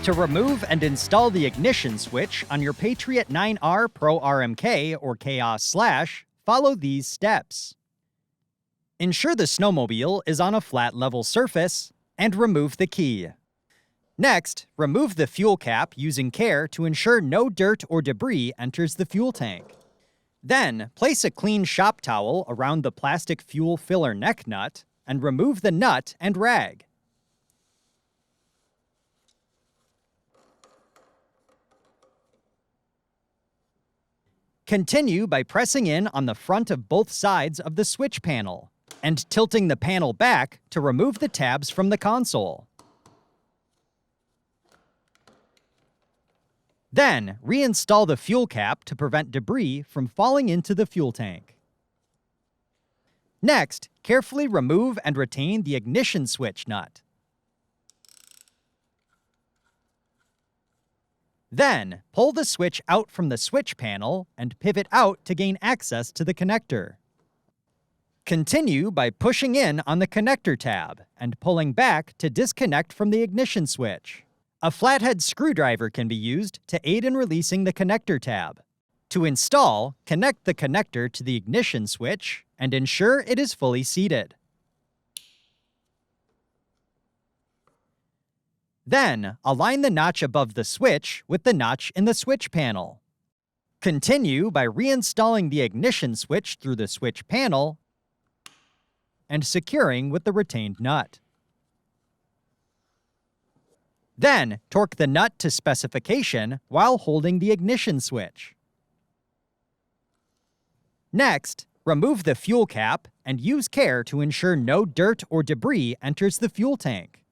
To remove and install the ignition switch on your Patriot 9R Pro RMK or Khaos Slash, follow these steps. Ensure the snowmobile is on a flat level surface and remove the key. Next, remove the fuel cap using care to ensure no dirt or debris enters the fuel tank. Then, place a clean shop towel around the plastic fuel filler neck nut and remove the nut and rag. Continue by pressing in on the front of both sides of the switch panel and tilting the panel back to remove the tabs from the console. Then, reinstall the fuel cap to prevent debris from falling into the fuel tank. Next, carefully remove and retain the ignition switch nut. Then, pull the switch out from the switch panel and pivot out to gain access to the connector. Continue by pushing in on the connector tab and pulling back to disconnect from the ignition switch. A flathead screwdriver can be used to aid in releasing the connector tab. To install, connect the connector to the ignition switch and ensure it is fully seated. Then, align the notch above the switch with the notch in the switch panel. Continue by reinstalling the ignition switch through the switch panel and securing with the retained nut. Then, torque the nut to specification while holding the ignition switch. Next, remove the fuel cap and use care to ensure no dirt or debris enters the fuel tank.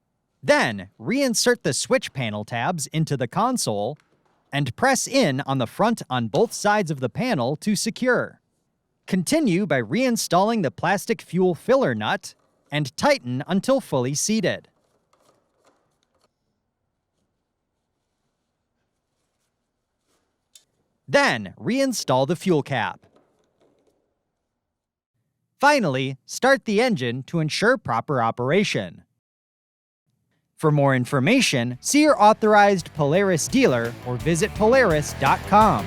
Then, reinsert the switch panel tabs into the console and press in on the front on both sides of the panel to secure. Continue by reinstalling the plastic fuel filler nut and tighten until fully seated. Then, reinstall the fuel cap. Finally, start the engine to ensure proper operation. For more information, see your authorized Polaris dealer or visit Polaris.com.